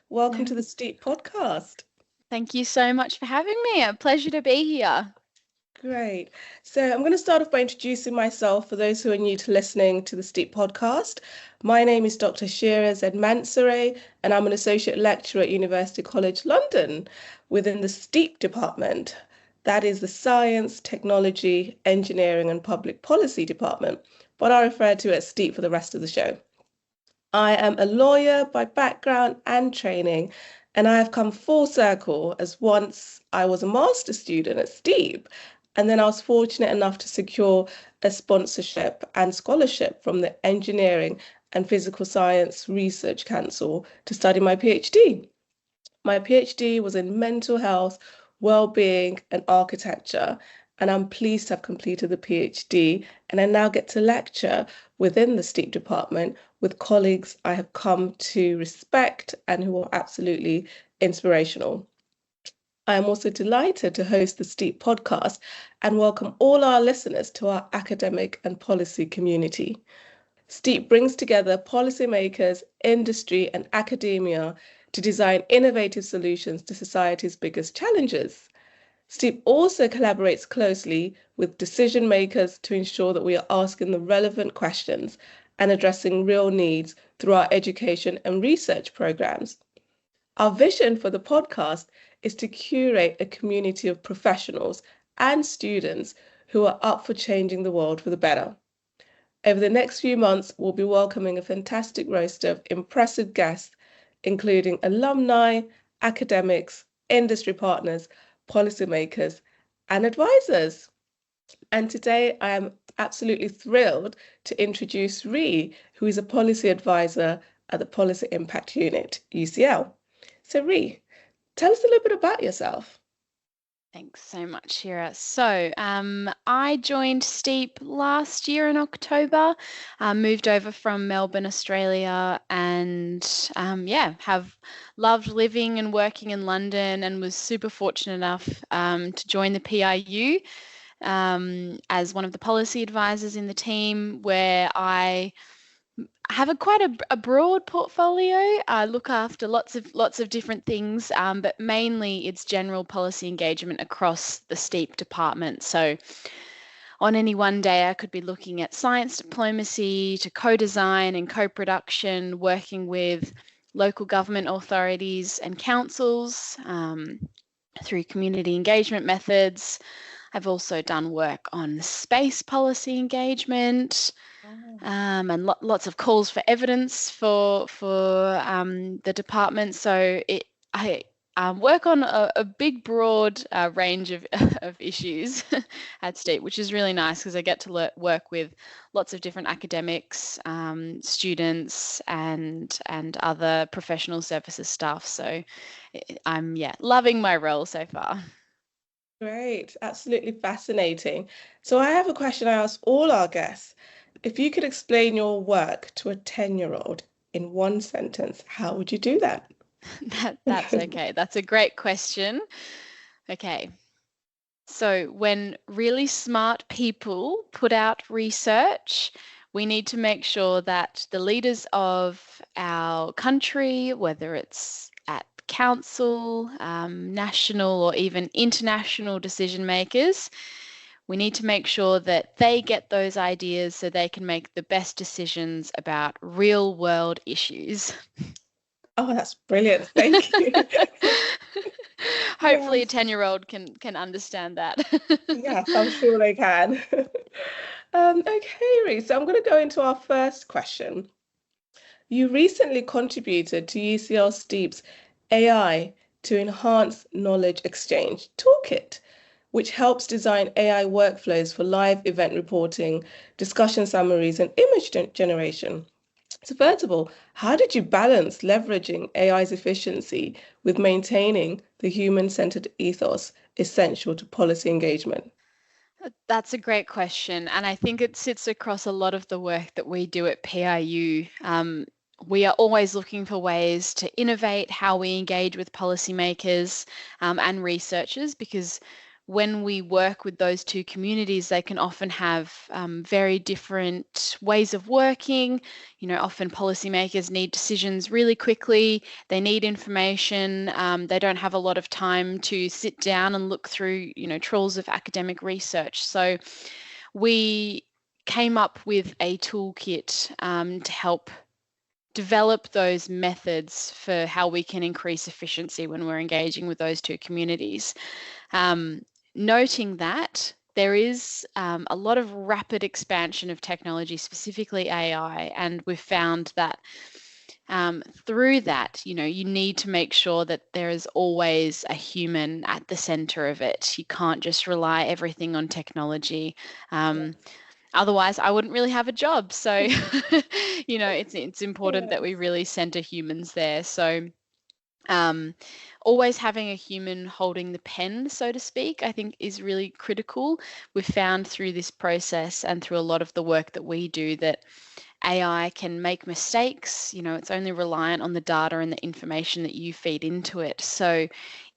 Welcome to the STEaPP podcast. Thank you so much for having me. A pleasure to be here. Great. So I'm going to start off by introducing myself for those who are new to listening to the STEaPP podcast. My name is Dr. Shirah Z Mansaray, and I'm an associate lecturer at University College London within the STEaPP department. That is the Science, Technology, Engineering and Public Policy department, but I refer to it as STEaPP for the rest of the show. I am a lawyer by background and training, and I have come full circle as once I was a master's student at STEaPP, and then I was fortunate enough to secure a sponsorship and scholarship from the Engineering and Physical Science Research Council to study my PhD. My PhD was in mental health, well-being, and architecture, and I'm pleased to have completed the PhD, and I now get to lecture within the STEaPP department with colleagues I have come to respect and who are absolutely inspirational. I am also delighted to host the STEaPP podcast and welcome all our listeners to our academic and policy community. STEaPP brings together policymakers, industry, and academia to design innovative solutions to society's biggest challenges. STEaPP also collaborates closely with decision makers to ensure that we are asking the relevant questions and addressing real needs through our education and research programs. Our vision for the podcast is to curate a community of professionals and students who are up for changing the world for the better. Over the next few months, we'll be welcoming a fantastic roster of impressive guests, including alumni, academics, industry partners, policymakers, and advisors. And today I am absolutely thrilled to introduce Rhi, who is a policy advisor at the Policy Impact Unit, UCL. So Rhi, tell us a little bit about yourself. Thanks so much, Shira. So, I joined STEaPP last year in October, moved over from Melbourne, Australia, and have loved living and working in London and was super fortunate enough to join the PIU as one of the policy advisors in the team, where I have quite a broad portfolio. I look after lots of different things, but mainly it's general policy engagement across the STEaPP department. So on any one day, I could be looking at science diplomacy to co-design and co-production, working with local government authorities and councils through community engagement methods. I've also done work on space policy engagement. And lots of calls for evidence for the department. So I work on a big, broad range of issues at STEaPP, which is really nice because I get to work with lots of different academics, students, and other professional services staff. So I'm loving my role so far. Great, absolutely fascinating. So I have a question I ask all our guests. If you could explain your work to a 10-year-old in one sentence, how would you do that? That's okay. That's a great question. Okay. So when really smart people put out research, we need to make sure that the leaders of our country, whether it's at council, national or even international decision makers, we need to make sure that they get those ideas so they can make the best decisions about real world issues. Oh, that's brilliant. Thank you. Hopefully Yes. a 10-year-old can understand that. Yes, I'm sure they can. Okay, Rhi, so I'm going to go into our first question. You recently contributed to UCL STEaPP's AI to Enhance Knowledge Exchange Toolkit, which helps design AI workflows for live event reporting, discussion summaries, and image generation. So, first of all, how did you balance leveraging AI's efficiency with maintaining the human-centered ethos essential to policy engagement? That's a great question. And I think it sits across a lot of the work that we do at PIU. We are always looking for ways to innovate how we engage with policymakers and researchers, because when we work with those two communities, they can often have very different ways of working. Often policymakers need decisions really quickly. They need information. They don't have a lot of time to sit down and look through, trawls of academic research. So we came up with a toolkit to help develop those methods for how we can increase efficiency when we're engaging with those two communities. Noting that there is a lot of rapid expansion of technology, specifically AI, and we've found that through that, you need to make sure that there is always a human at the center of it. You can't just rely everything on technology. Otherwise, I wouldn't really have a job. So, it's important that we really center humans there. So, always having a human holding the pen, so to speak, I think is really critical. We've found through this process and through a lot of the work that we do that AI can make mistakes. It's only reliant on the data and the information that you feed into it. So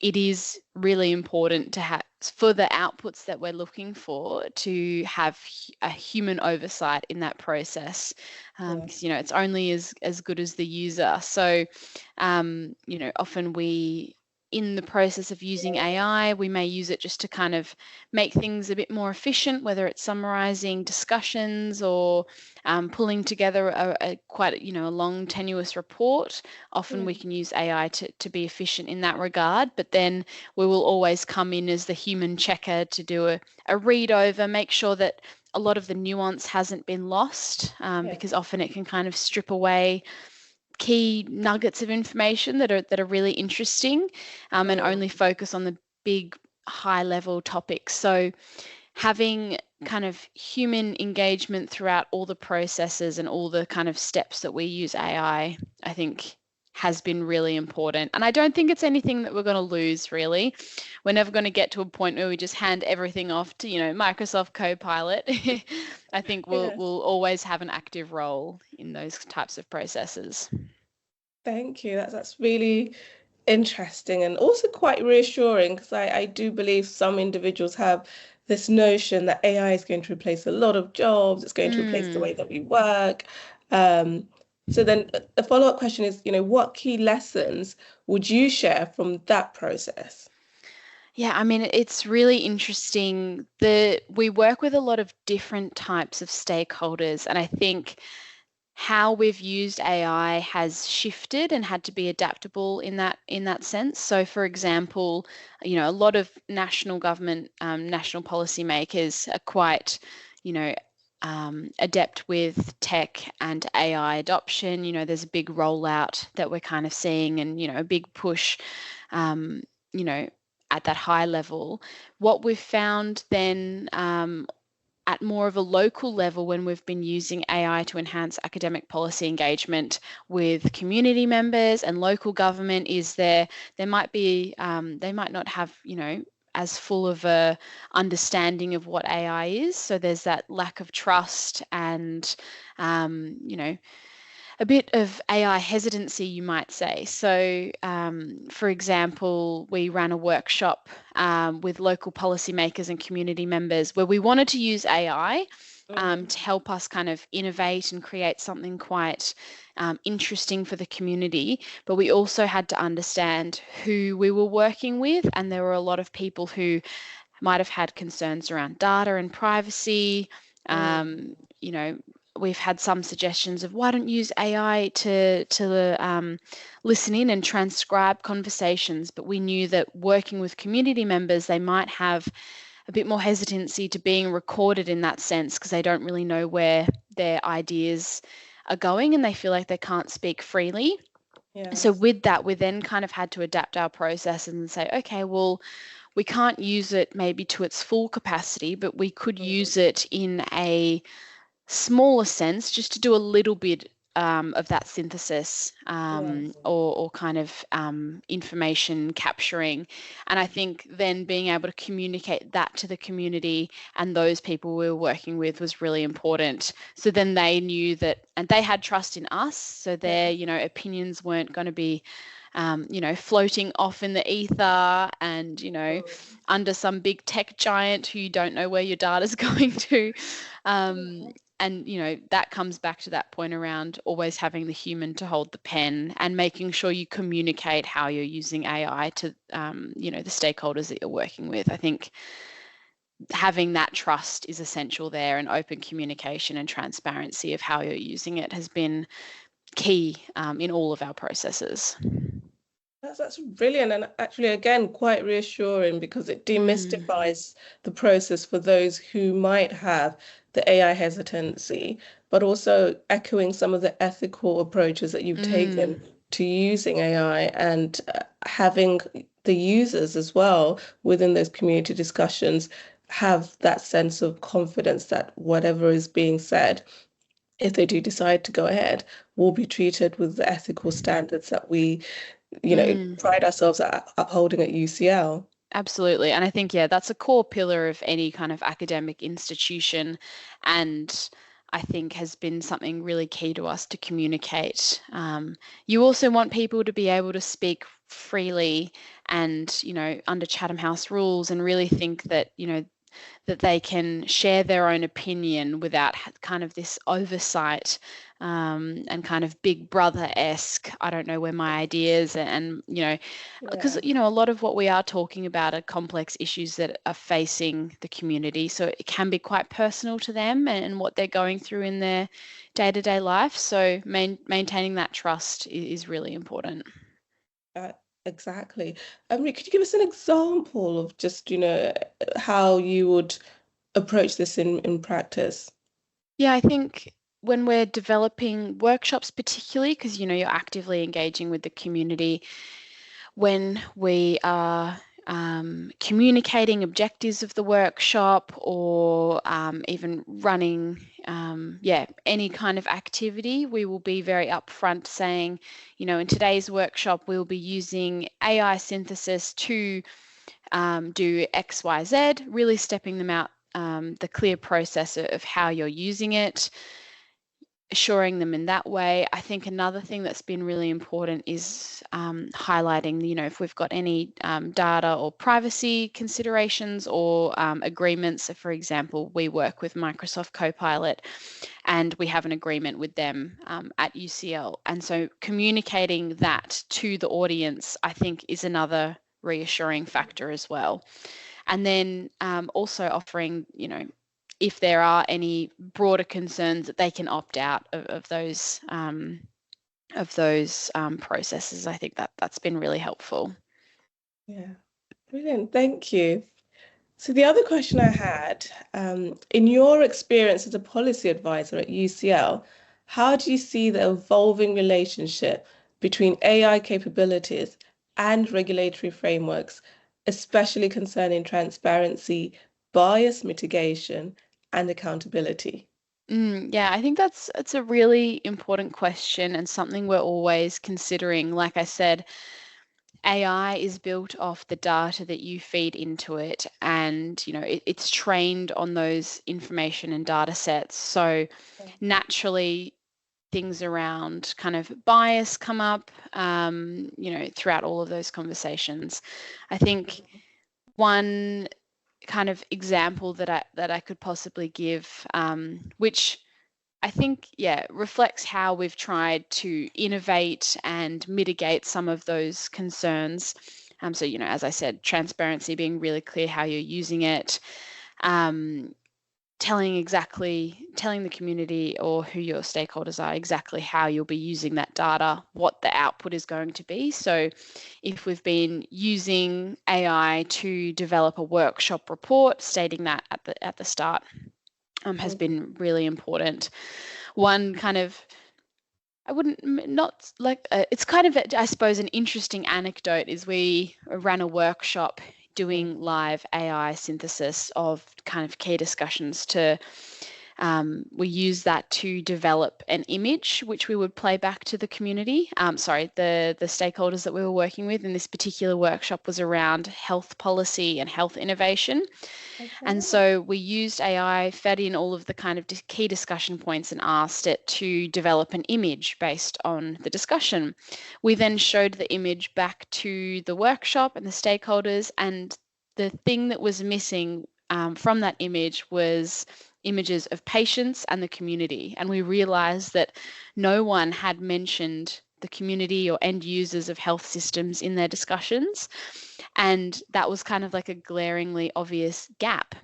it is really important to have, for the outputs that we're looking for, to have a human oversight in that process, because it's only as good as the user. So often in the process of using AI, we may use it just to kind of make things a bit more efficient, whether it's summarizing discussions or pulling together a long, tenuous report. Often we can use AI to be efficient in that regard, but then we will always come in as the human checker to do a read over, make sure that a lot of the nuance hasn't been lost, because often it can kind of strip away key nuggets of information that are really interesting, and only focus on the big high level topics. So having kind of human engagement throughout all the processes and all the kind of steps that we use AI, I think has been really important. And I don't think it's anything that we're going to lose, really. We're never going to get to a point where we just hand everything off to, Microsoft Copilot. I think we'll always have an active role in those types of processes. Thank you. That's really interesting and also quite reassuring, because I do believe some individuals have this notion that AI is going to replace a lot of jobs, it's going to replace the way that we work. So then the follow-up question is, what key lessons would you share from that process? Yeah, I mean, it's really interesting that we work with a lot of different types of stakeholders, and I think how we've used AI has shifted and had to be adaptable in that sense. So, for example, a lot of national government, national policymakers are quite, adept with tech and AI adoption. There's a big rollout that we're kind of seeing, and a big push, at that high level. What we've found then, at more of a local level, when we've been using AI to enhance academic policy engagement with community members and local government, is there might be they might not have as full of a understanding of what AI is, so there's that lack of trust and a bit of AI hesitancy, you might say. So, for example, we ran a workshop with local policymakers and community members where we wanted to use AI to help us kind of innovate and create something quite interesting for the community. But we also had to understand who we were working with, and there were a lot of people who might have had concerns around data and privacy. We've had some suggestions of why don't you use AI to listen in and transcribe conversations, but we knew that working with community members, they might have a bit more hesitancy to being recorded in that sense, because they don't really know where their ideas are going and they feel like they can't speak freely. Yes. So with that, we then kind of had to adapt our processes and say, okay, well, we can't use it maybe to its full capacity, but we could use it in a smaller sense, just to do a little bit of that synthesis or kind of information capturing. And I think then being able to communicate that to the community and those people we were working with was really important. So then they knew that, and they had trust in us, so their opinions weren't going to be floating off in the ether and, under some big tech giant who you don't know where your data's going to. And, that comes back to that point around always having the human to hold the pen and making sure you communicate how you're using AI to, the stakeholders that you're working with. I think having that trust is essential there, and open communication and transparency of how you're using it has been key in all of our processes. That's brilliant, and actually, again, quite reassuring because it demystifies the process for those who might have the AI hesitancy, but also echoing some of the ethical approaches that you've taken to using AI and having the users as well within those community discussions have that sense of confidence that whatever is being said, if they do decide to go ahead, will be treated with the ethical standards that we pride ourselves at upholding at UCL. Absolutely. And I think, that's a core pillar of any kind of academic institution, and I think has been something really key to us to communicate. You also want people to be able to speak freely and, under Chatham House rules, and really think that, that they can share their own opinion without kind of this oversight and kind of big brother-esque, I don't know where my ideas and because a lot of what we are talking about are complex issues that are facing the community, so it can be quite personal to them and what they're going through in their day-to-day life. So maintaining that trust is really important. Exactly. Could you give us an example of just, how you would approach this in practice? Yeah, I think when we're developing workshops, particularly because, you're actively engaging with the community, when we are communicating objectives of the workshop, or even running any kind of activity, we will be very upfront saying, in today's workshop, we'll be using AI synthesis to do X, Y, Z, really stepping them out the clear process of how you're using it, assuring them in that way. I think another thing that's been really important is highlighting, if we've got any data or privacy considerations or agreements. So for example, we work with Microsoft Copilot and we have an agreement with them at UCL. And so communicating that to the audience, I think, is another reassuring factor as well. And then also offering, if there are any broader concerns, that they can opt out of those processes. I think that's been really helpful. Yeah, brilliant. Thank you. So the other question I had, in your experience as a policy advisor at UCL, how do you see the evolving relationship between AI capabilities and regulatory frameworks, especially concerning transparency, bias mitigation, and accountability? Yeah, I think it's a really important question and something we're always considering. Like I said, AI is built off the data that you feed into it, and it's trained on those information and data sets. So naturally, things around kind of bias come up, throughout all of those conversations. I think one kind of example that I could possibly give, which I think, reflects how we've tried to innovate and mitigate some of those concerns. So, as I said, transparency, being really clear how you're using it, telling the community or who your stakeholders are exactly how you'll be using that data, what the output is going to be. So if we've been using AI to develop a workshop report, stating that at the start has been really important. One kind of, it's kind of, I suppose, an interesting anecdote is we ran a workshop doing live AI synthesis of kind of key discussions to we used that to develop an image which we would play back to the community. The stakeholders that we were working with in this particular workshop was around health policy and health innovation. And so we used AI, fed in all of the kind of key discussion points and asked it to develop an image based on the discussion. We then showed the image back to the workshop and the stakeholders, and the thing that was missing from that image was images of patients and the community. And we realized that no one had mentioned the community or end users of health systems in their discussions. And that was kind of like a glaringly obvious gap,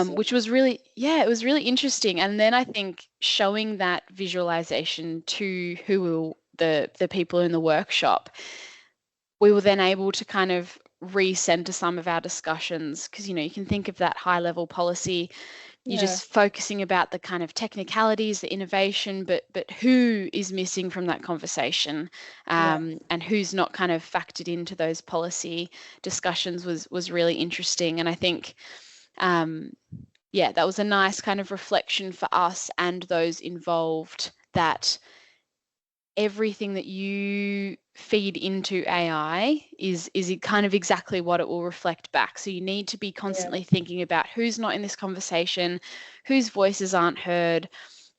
which was really, it was really interesting. And then I think showing that visualization to the people in the workshop, we were then able to kind of recenter some of our discussions, because, you can think of that high level policy, you're just focusing about the kind of technicalities, the innovation, but who is missing from that conversation, and who's not kind of factored into those policy discussions was really interesting. And I think, that was a nice kind of reflection for us and those involved, that everything that you feed into AI is kind of exactly what it will reflect back. So you need to be constantly thinking about who's not in this conversation, whose voices aren't heard.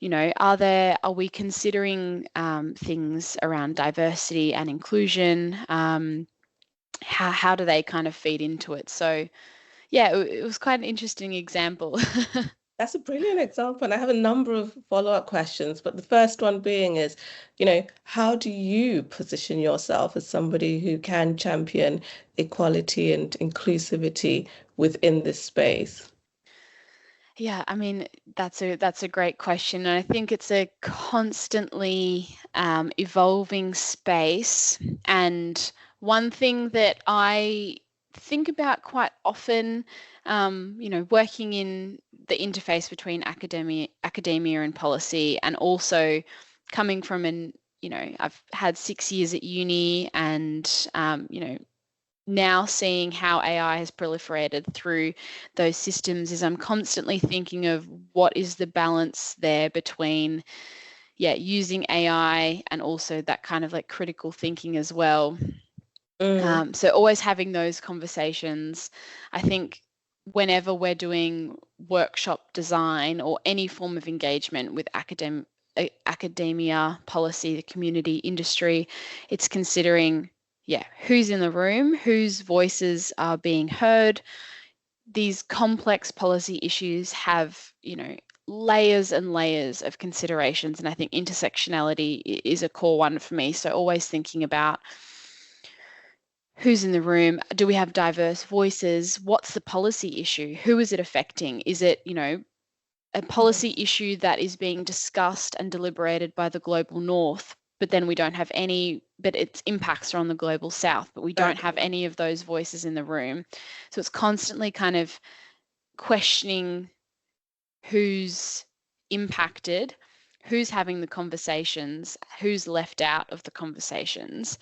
Are we considering things around diversity and inclusion? How do they kind of feed into it? So it was quite an interesting example. That's a brilliant example. And I have a number of follow-up questions, but the first one being is, how do you position yourself as somebody who can champion equality and inclusivity within this space? Yeah, I mean, that's a great question. And I think it's a constantly evolving space. And one thing that I think about quite often, working in the interface between academia and policy, and also coming from I've had 6 years at uni, and now seeing how AI has proliferated through those systems, is I'm constantly thinking of what is the balance there between using AI and also that kind of like critical thinking as well. So always having those conversations. I think whenever we're doing workshop design or any form of engagement with academia, policy, the community, industry, it's considering, who's in the room, whose voices are being heard. These complex policy issues have, layers and layers of considerations. And I think intersectionality is a core one for me. So always thinking about who's in the room, do we have diverse voices, what's the policy issue, who is it affecting? Is it, a policy issue that is being discussed and deliberated by the global north, but then we don't have but its impacts are on the global south, but we don't have any of those voices in the room. So it's constantly kind of questioning who's impacted, who's having the conversations, who's left out of the conversations.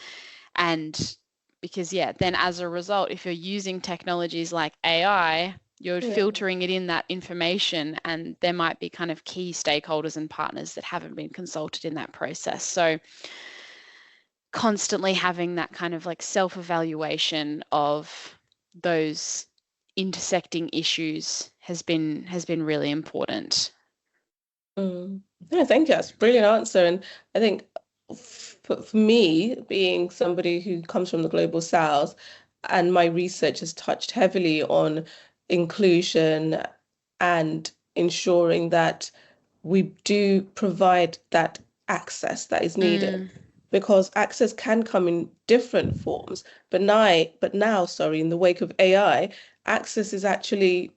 And because, then as a result, if you're using technologies like AI, you're filtering it in that information, and there might be kind of key stakeholders and partners that haven't been consulted in that process. So constantly having that kind of like self-evaluation of those intersecting issues has been really important. No, thank you. That's a brilliant answer. And I think for me, being somebody who comes from the global south, and my research has touched heavily on inclusion and ensuring that we do provide that access that is needed, because access can come in different forms. But now, in the wake of AI, access is actually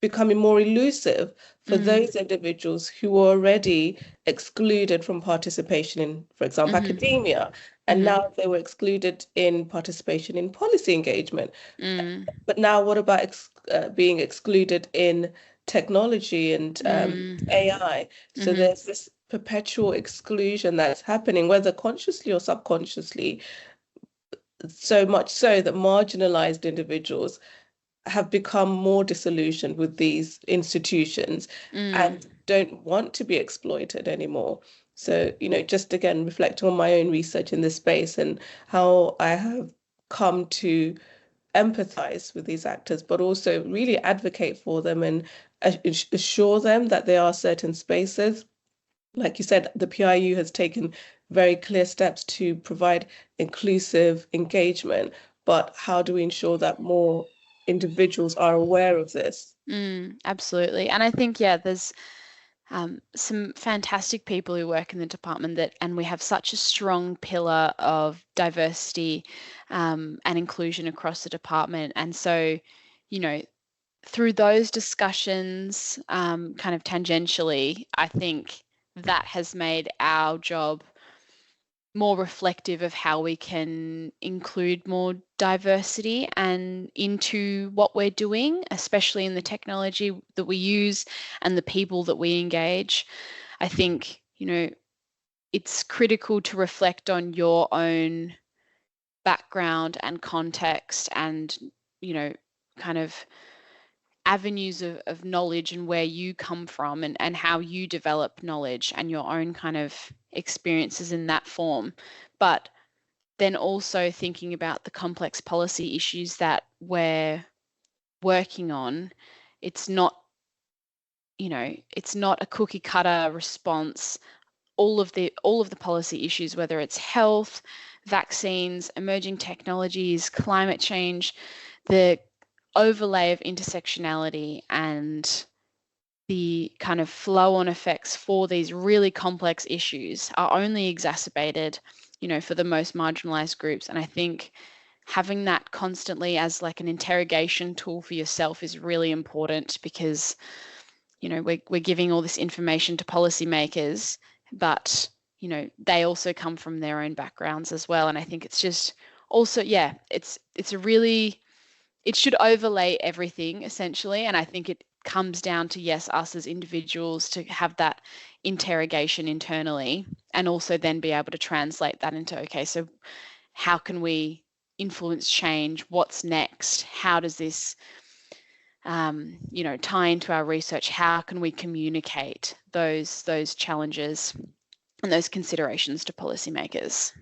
becoming more elusive for those individuals who are already excluded from participation in, for example, academia, and now they were excluded in participation in policy engagement. But now what about being excluded in technology and AI? So there's this perpetual exclusion that's happening, whether consciously or subconsciously, so much so that marginalized individuals have become more disillusioned with these institutions and don't want to be exploited anymore. So, just again, reflecting on my own research in this space and how I have come to empathize with these actors, but also really advocate for them and assure them that there are certain spaces. Like you said, the PIU has taken very clear steps to provide inclusive engagement, but how do we ensure that more individuals are aware of this? Absolutely. And I think, yeah, there's some fantastic people who work in the department and we have such a strong pillar of diversity and inclusion across the department. And so, through those discussions, kind of tangentially, I think that has made our job more reflective of how we can include more diversity and into what we're doing, especially in the technology that we use and the people that we engage. I think, it's critical to reflect on your own background and context and, kind of avenues of knowledge and where you come from and how you develop knowledge and your own kind of experiences in that form. But then also thinking about the complex policy issues that we're working on. It's not, it's not a cookie cutter response. All of the policy issues, whether it's health, vaccines, emerging technologies, climate change, the overlay of intersectionality and the kind of flow-on effects for these really complex issues are only exacerbated, for the most marginalized groups. And I think having that constantly as like an interrogation tool for yourself is really important because, we're giving all this information to policymakers, but, they also come from their own backgrounds as well. And I think it's just also, yeah, it's a really, it should overlay everything essentially. And I think it comes down to, yes, us as individuals to have that interrogation internally and also then be able to translate that into, okay, so how can we influence change? What's next? How does this, tie into our research? How can we communicate those challenges and those considerations to policymakers?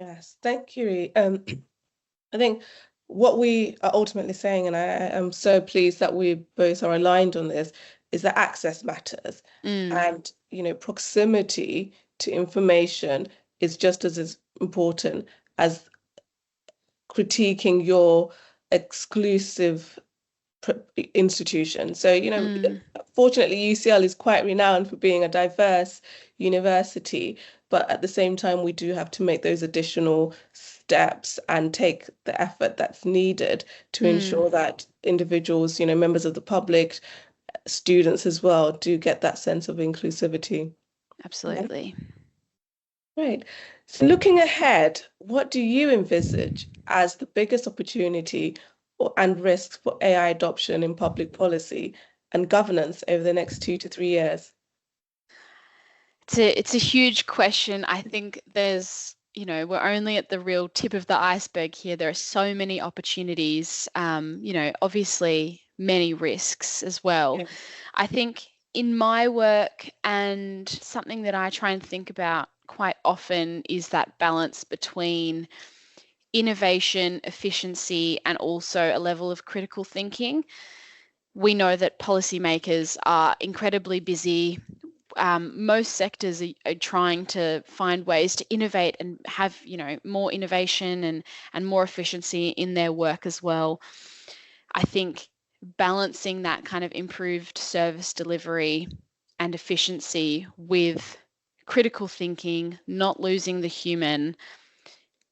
Yes, thank you. I think what we are ultimately saying, and I am so pleased that we both are aligned on this, is that access matters. And, proximity to information is just as important as critiquing your exclusive institution. So, fortunately, UCL is quite renowned for being a diverse university, but at the same time, we do have to make those additional steps and take the effort that's needed to ensure that individuals, members of the public, students as well, do get that sense of inclusivity. Absolutely. Right. So looking ahead, what do you envisage as the biggest opportunity and risks for AI adoption in public policy and governance over the next 2 to 3 years? It's a huge question. I think there's, we're only at the real tip of the iceberg here. There are so many opportunities, obviously many risks as well. Yeah. I think in my work and something that I try and think about quite often is that balance between innovation, efficiency, and also a level of critical thinking. We know that policymakers are incredibly busy. Most sectors are trying to find ways to innovate and have, more innovation and more efficiency in their work as well. I think balancing that kind of improved service delivery and efficiency with critical thinking, not losing the human,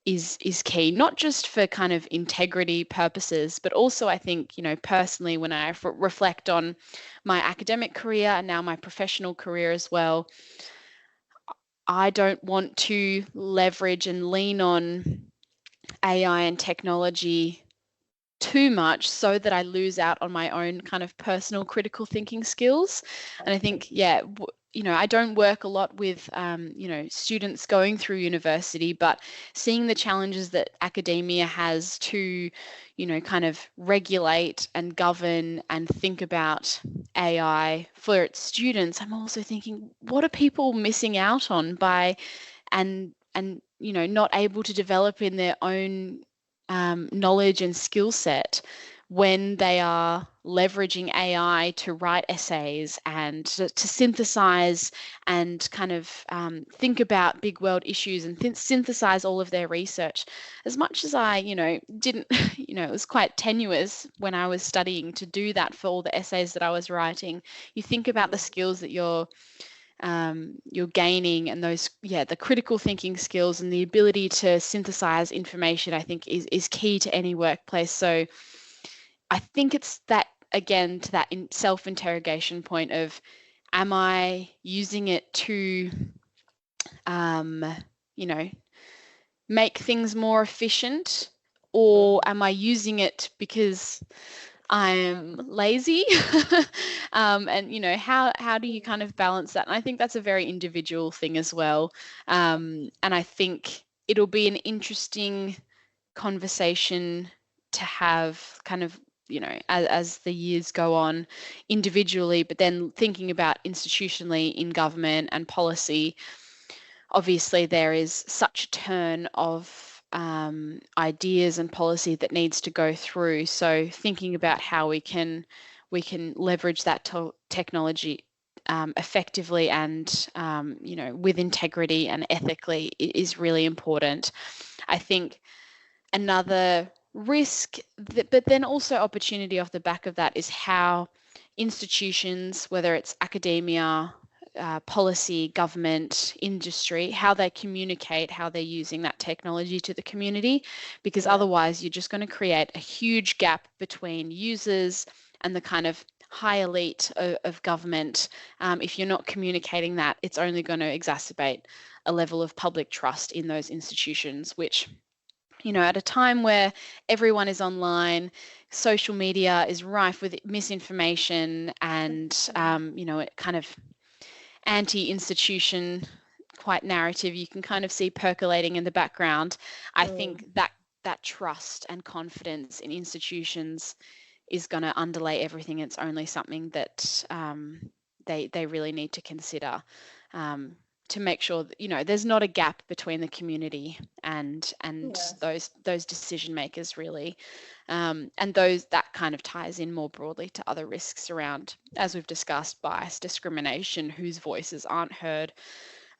is key, not just for kind of integrity purposes, but also I think, personally, when I reflect on my academic career and now my professional career as well, I don't want to leverage and lean on AI and technology too much so that I lose out on my own kind of personal critical thinking skills. And I think, I don't work a lot with, students going through university, but seeing the challenges that academia has to, kind of regulate and govern and think about AI for its students, I'm also thinking, what are people missing out on by and not able to develop in their own knowledge and skill set when they are leveraging AI to write essays and to synthesize and kind of think about big world issues and synthesize all of their research. As much as I, didn't, it was quite tenuous when I was studying to do that for all the essays that I was writing. You think about the skills that you're gaining, and those, the critical thinking skills and the ability to synthesize information, I think is key to any workplace. So I think it's that, again, to that self-interrogation point of, am I using it to, make things more efficient, or am I using it because I'm lazy? And how do you kind of balance that? And I think that's a very individual thing as well. And I think it'll be an interesting conversation to have, kind of, as the years go on individually, but then thinking about institutionally in government and policy. Obviously, there is such a turn of ideas and policy that needs to go through. So thinking about how we can leverage that technology effectively and with integrity and ethically is really important. I think another risk, but then also opportunity off the back of that, is how institutions, whether it's academia, policy, government, industry, how they communicate, how they're using that technology to the community, because otherwise you're just going to create a huge gap between users and the kind of high elite of government. If you're not communicating that, it's only going to exacerbate a level of public trust in those institutions, which, at a time where everyone is online, social media is rife with misinformation and, it kind of anti-institution quite narrative you can kind of see percolating in the background. I think that trust and confidence in institutions is going to underlay everything. It's only something that they really need to consider, to make sure that there's not a gap between the community and those decision makers, really. And that kind of ties in more broadly to other risks around, as we've discussed, bias, discrimination, whose voices aren't heard,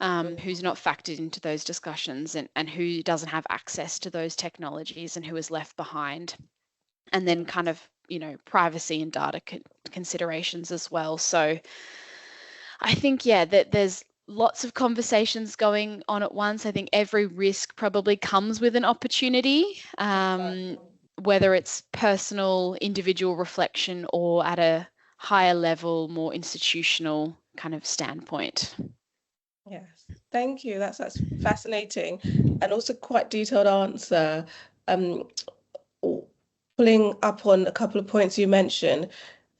who's not factored into those discussions, and who doesn't have access to those technologies and who is left behind. And then kind of, privacy and data considerations as well. So I think, that there's lots of conversations going on at once. I think every risk probably comes with an opportunity, whether it's personal, individual reflection, or at a higher level, more institutional kind of standpoint. Yes, thank you. That's fascinating, and also quite detailed answer. Pulling up on a couple of points you mentioned,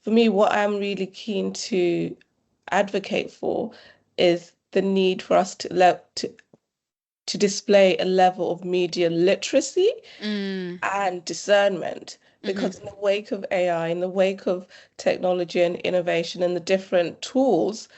for me, what I'm really keen to advocate for is the need for us to display a level of media literacy and discernment. Because in the wake of AI, in the wake of technology and innovation and the different tools,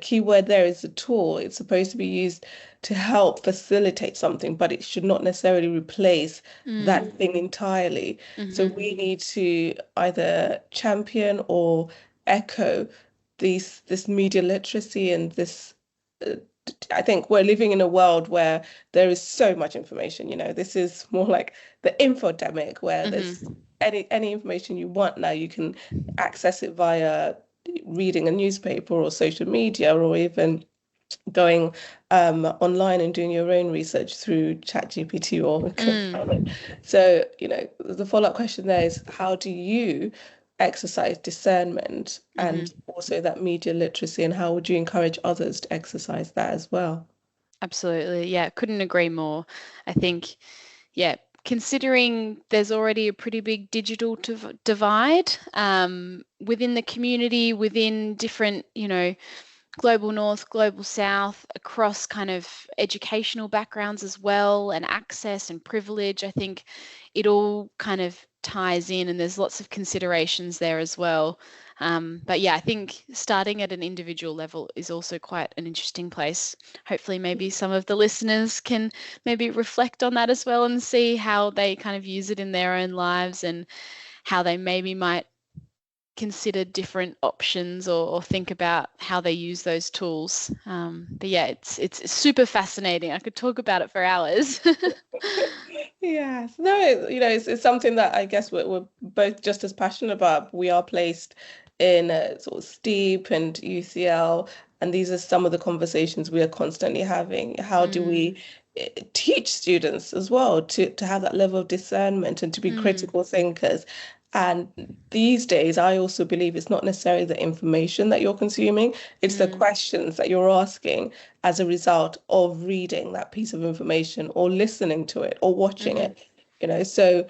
keyword there is a tool. It's supposed to be used to help facilitate something, but it should not necessarily replace that thing entirely. So we need to either champion or echo this media literacy and this. I think we're living in a world where there is so much information. This is more like the infodemic, where there's any information you want now, you can access it via reading a newspaper or social media, or even going online and doing your own research through ChatGPT or So, the follow-up question there is, how do you exercise discernment and also that media literacy, and how would you encourage others to exercise that as well? Absolutely. Yeah, couldn't agree more. I think, considering there's already a pretty big digital divide within the community, within different, global north, global south, across kind of educational backgrounds as well, and access and privilege. I think it all kind of ties in, and there's lots of considerations there as well. But yeah, I think starting at an individual level is also quite an interesting place. Hopefully, maybe some of the listeners can maybe reflect on that as well and see how they kind of use it in their own lives and how they maybe might consider different options or think about how they use those tools. But yeah, it's super fascinating. I could talk about it for hours. Yes, no, it's something that I guess we're both just as passionate about. We are placed in sort of STEaPP and UCL, and these are some of the conversations we are constantly having. How do we teach students as well to have that level of discernment and to be critical thinkers? And these days, I also believe it's not necessarily the information that you're consuming, it's the questions that you're asking as a result of reading that piece of information or listening to it or watching it. So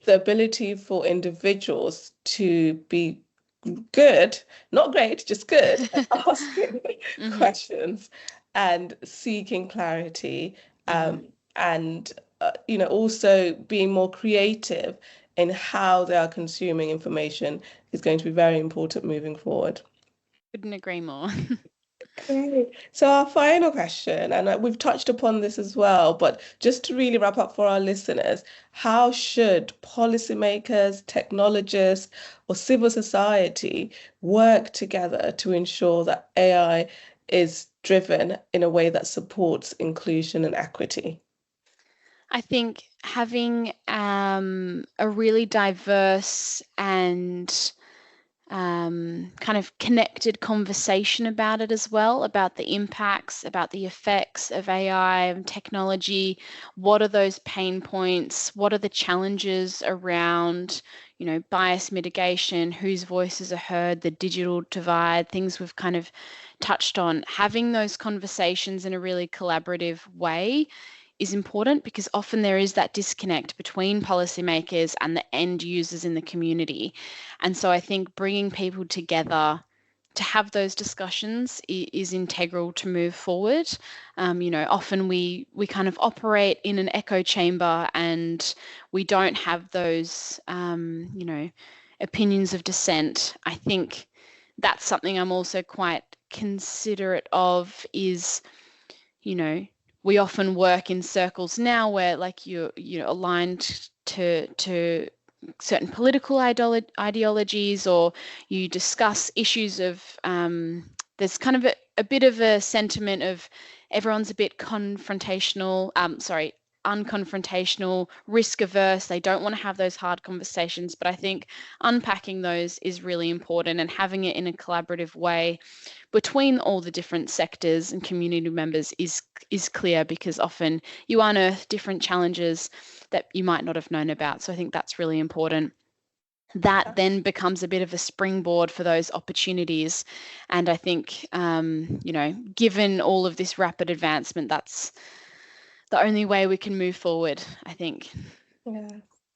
the ability for individuals to be good, not great, just good at asking questions and seeking clarity, and also being more creative in how they are consuming information is going to be very important moving forward. Couldn't agree more. Great. So our final question, and we've touched upon this as well, but just to really wrap up for our listeners, how should policymakers, technologists, or civil society work together to ensure that AI is driven in a way that supports inclusion and equity? I think having a really diverse and kind of connected conversation about it as well, about the impacts, about the effects of AI and technology. What are those pain points? What are the challenges around, bias mitigation, whose voices are heard, the digital divide, things we've kind of touched on. Having those conversations in a really collaborative way is important because often there is that disconnect between policymakers and the end users in the community. And so I think bringing people together to have those discussions is integral to move forward. Often we kind of operate in an echo chamber and we don't have those, opinions of dissent. I think that's something I'm also quite considerate of is, we often work in circles now where like you're aligned to certain political ideologies, or you discuss issues of there's kind of a bit of a sentiment of everyone's a bit unconfrontational, risk averse. They don't want to have those hard conversations. But I think unpacking those is really important, and having it in a collaborative way between all the different sectors and community members is clear, because often you unearth different challenges that you might not have known about. So I think that's really important. That then becomes a bit of a springboard for those opportunities. And I think, given all of this rapid advancement, that's the only way we can move forward, I think. Yeah.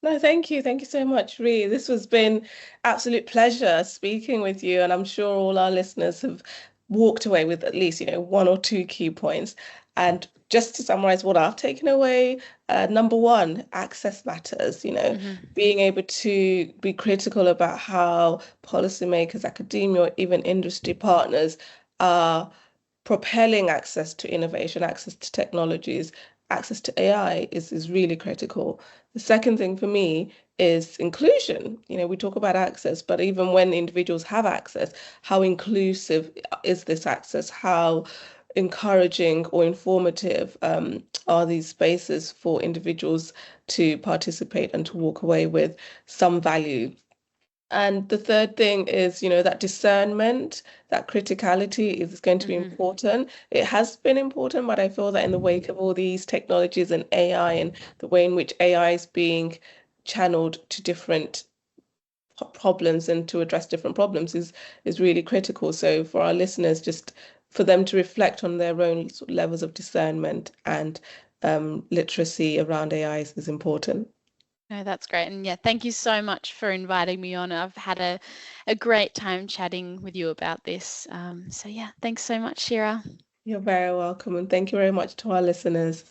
No, thank you. Thank you so much, Rhi. This has been absolute pleasure speaking with you, and I'm sure all our listeners have walked away with at least, one or two key points. And just to summarize what I've taken away, number one, access matters, being able to be critical about how policymakers, academia, or even industry partners are propelling access to innovation, access to technologies, access to AI is really critical. The second thing for me is inclusion. We talk about access, but even when individuals have access, how inclusive is this access? How encouraging or informative are these spaces for individuals to participate and to walk away with some value? And the third thing is, that discernment, that criticality is going to be important. It has been important, but I feel that in the wake of all these technologies and AI and the way in which AI is being channeled to different problems and to address different problems is really critical. So for our listeners, just for them to reflect on their own sort of levels of discernment and literacy around AI is important. No, that's great. And yeah, thank you so much for inviting me on. I've had a great time chatting with you about this. So yeah, thanks so much, Shirah. You're very welcome, and thank you very much to our listeners.